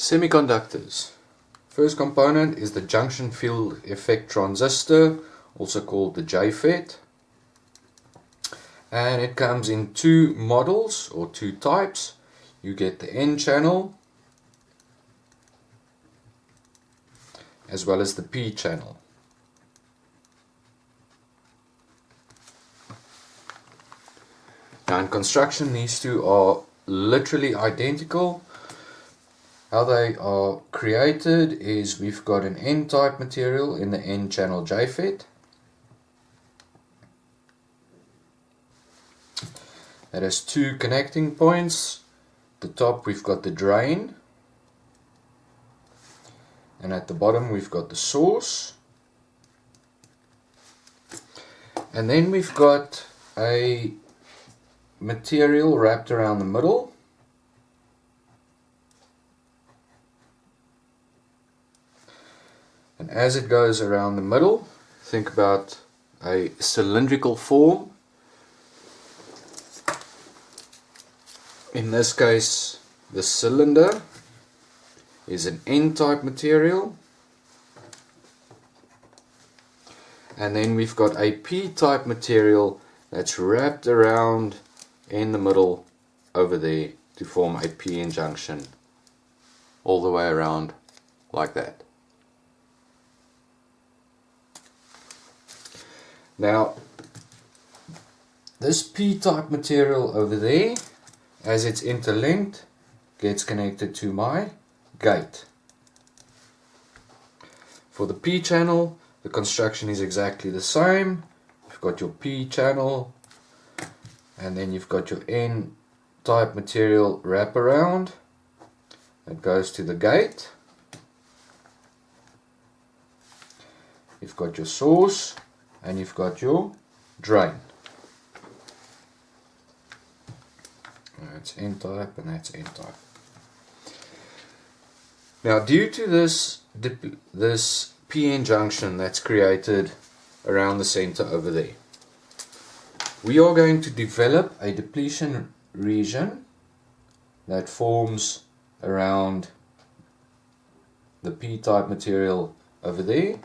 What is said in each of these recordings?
Semiconductors. First component is the junction field effect transistor, also called the JFET. And it comes in two models or two types. You get the N channel as well as the P channel. Now in construction these two are literally identical. How they are created is we've got an N-type material in the N-channel JFET. That has two connecting points. At the top we've got the drain, and at the bottom we've got the source. And then we've got a material wrapped around the middle. And as it goes around the middle, think about a cylindrical form. In this case, the cylinder is an N-type material. And then we've got a P-type material that's wrapped around in the middle over there to form a P-N junction all the way around like that. Now, this P-type material over there, as it's interlinked, gets connected to my gate. For the P channel, the construction is exactly the same. You've got your P channel, and then you've got your N-type material wraparound that goes to the gate. You've got your source, and you've got your drain. That's N-type and that's N-type. Now due to this P-N junction that's created around the center over there, we are going to develop a depletion region that forms around the P-type material over there,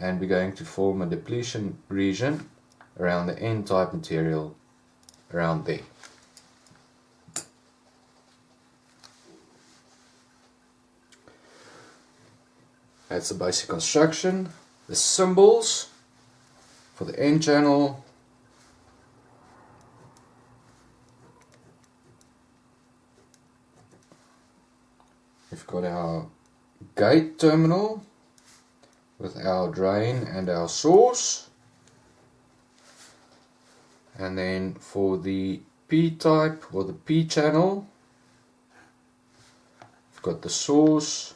and we're going to form a depletion region around the N-type material around there. That's the basic construction. The symbols for the N channel, we've got our gate terminal with our drain and our source, and then for the P-type or the P channel, we've got the source.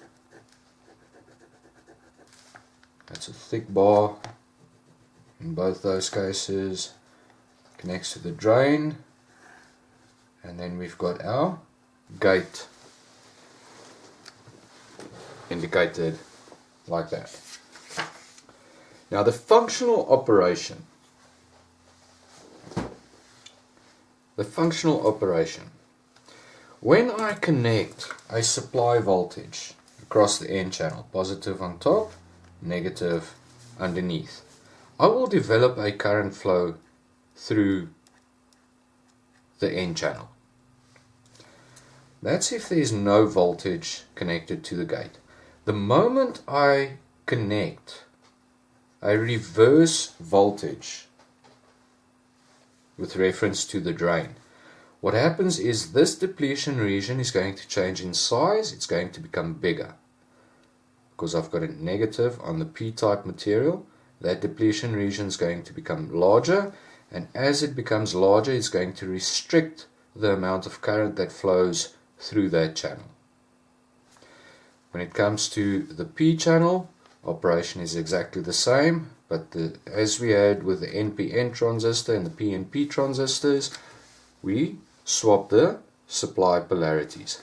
That's a thick bar in both those cases, connects to the drain, and then we've got our gate indicated like that. Now the functional operation. When I connect a supply voltage across the N channel, positive on top, negative underneath, I will develop a current flow through the N channel. That's if there's no voltage connected to the gate. The moment I connect a reverse voltage with reference to the drain, what happens is this depletion region is going to change in size. It's going to become bigger because I've got a negative on the P-type material. That depletion region is going to become larger, and as it becomes larger, it's going to restrict the amount of current that flows through that channel. When it comes to the P channel, operation is exactly the same, but as we had with the NPN transistor and the PNP transistors, we swap the supply polarities.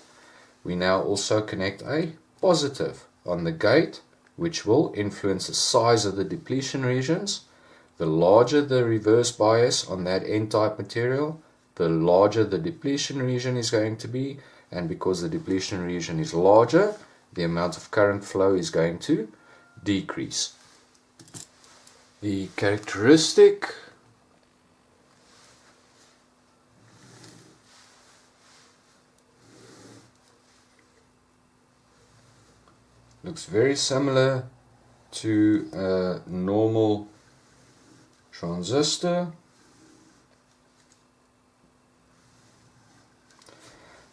We now also connect a positive on the gate, which will influence the size of the depletion regions. The larger the reverse bias on that N-type material, the larger the depletion region is going to be, and because the depletion region is larger, the amount of current flow is going to decrease. The characteristic looks very similar to a normal transistor.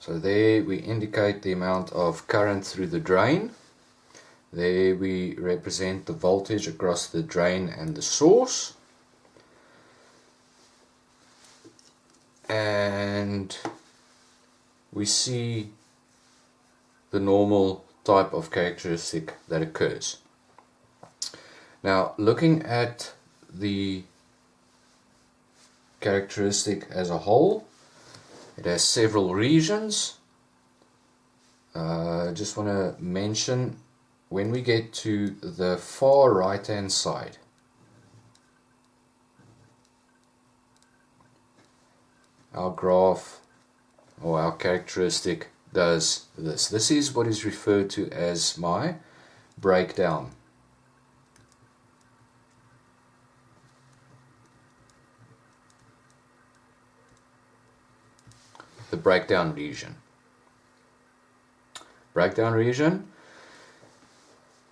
So there we indicate the amount of current through the drain. There we represent the voltage across the drain and the source. And we see the normal type of characteristic that occurs. Now, looking at the characteristic as a whole, it has several regions. I just want to mention, when we get to the far right hand side, our graph or our characteristic does this. This is what is referred to as my breakdown. The breakdown region. Breakdown region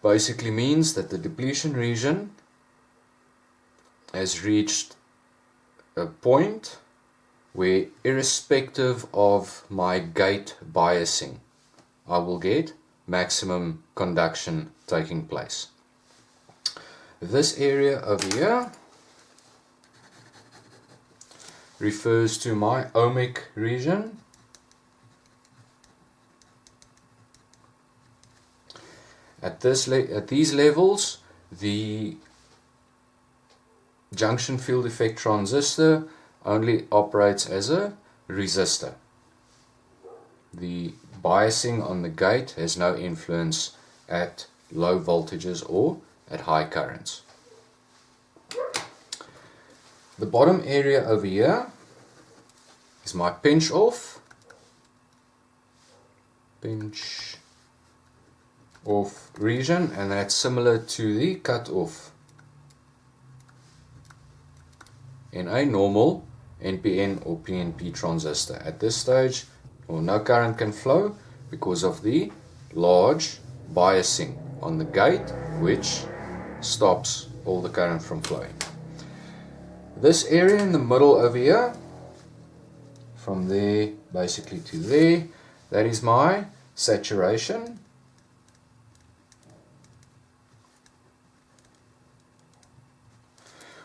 basically means that the depletion region has reached a point where, irrespective of my gate biasing, I will get maximum conduction taking place. This area over here refers to my ohmic region. At these levels, the junction field effect transistor only operates as a resistor. The biasing on the gate has no influence at low voltages or at high currents. The bottom area over here is my pinch off region, and that's similar to the cut off in a normal NPN or PNP transistor. At this stage, no current can flow because of the large biasing on the gate, which stops all the current from flowing. This area in the middle over here, from there basically to there, that is my saturation.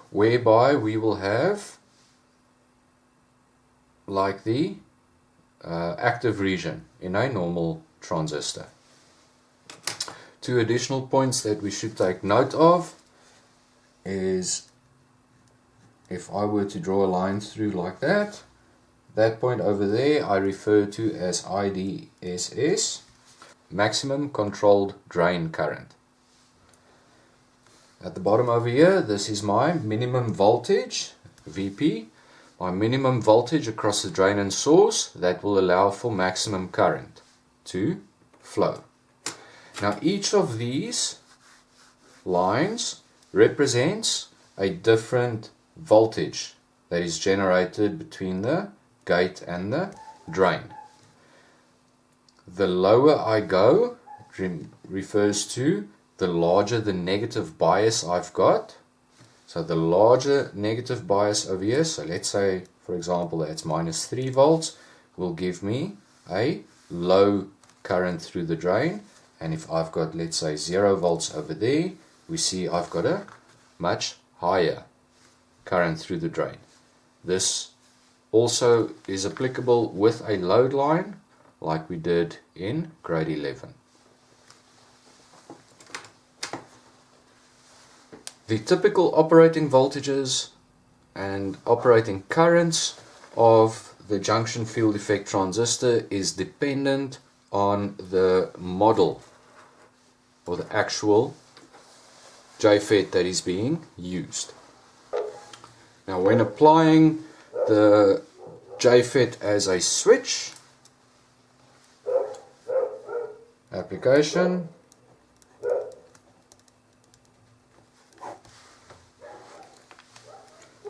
Whereby we will have like the active region in a normal transistor. Two additional points that we should take note of is, if I were to draw a line through like that, that point over there I refer to as IDSS, maximum controlled drain current. At the bottom over here, this is my minimum voltage, VP, my minimum voltage across the drain and source that will allow for maximum current to flow. Now each of these lines represents a different voltage that is generated between the gate and the drain. The lower I go refers to the larger the negative bias I've got. So the larger negative bias over here, so let's say for example that's minus 3 volts, will give me a low current through the drain. And if I've got, let's say, 0 volts over there, we see I've got a much higher current through the drain. This also is applicable with a load line like we did in grade 11. The typical operating voltages and operating currents of the junction field effect transistor is dependent on the model or the actual JFET that is being used. Now when applying the JFET as a switch, application.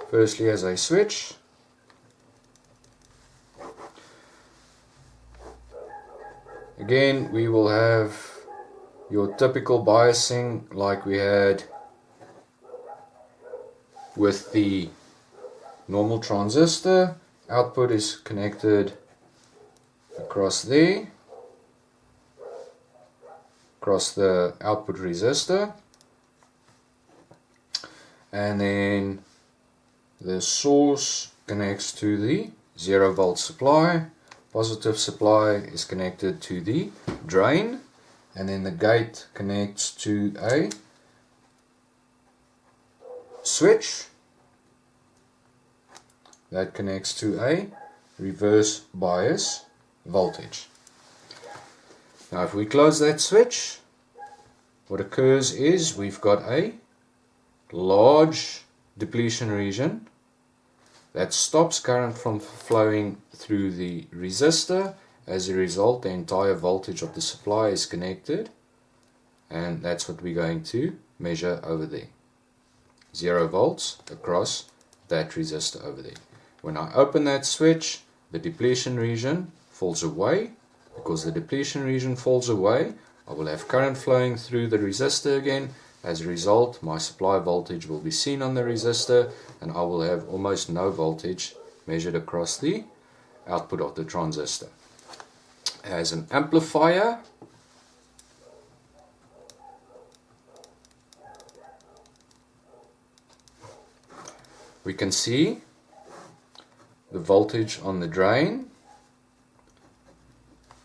Firstly as a switch. Again, we will have your typical biasing like we had with the normal transistor. Output is connected across there, across the output resistor, and then the source connects to the 0 volt supply. Positive supply is connected to the drain, and then the gate connects to a switch that connects to a reverse bias voltage. Now if we close that switch, what occurs is we've got a large depletion region that stops current from flowing through the resistor. As a result, the entire voltage of the supply is connected, and that's what we're going to measure over there. 0 volts across that resistor over there. When I open that switch, the depletion region falls away. Because the depletion region falls away, I will have current flowing through the resistor again. As a result, my supply voltage will be seen on the resistor, and I will have almost no voltage measured across the output of the transistor. As an amplifier, we can see the voltage on the drain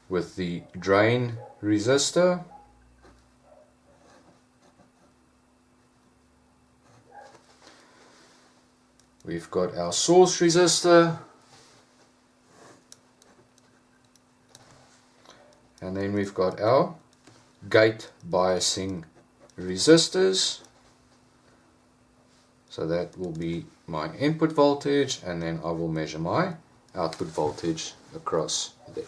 with the drain resistor. We've got our source resistor, and then we've got our gate biasing resistors. So that will be my input voltage, and then I will measure my output voltage across there.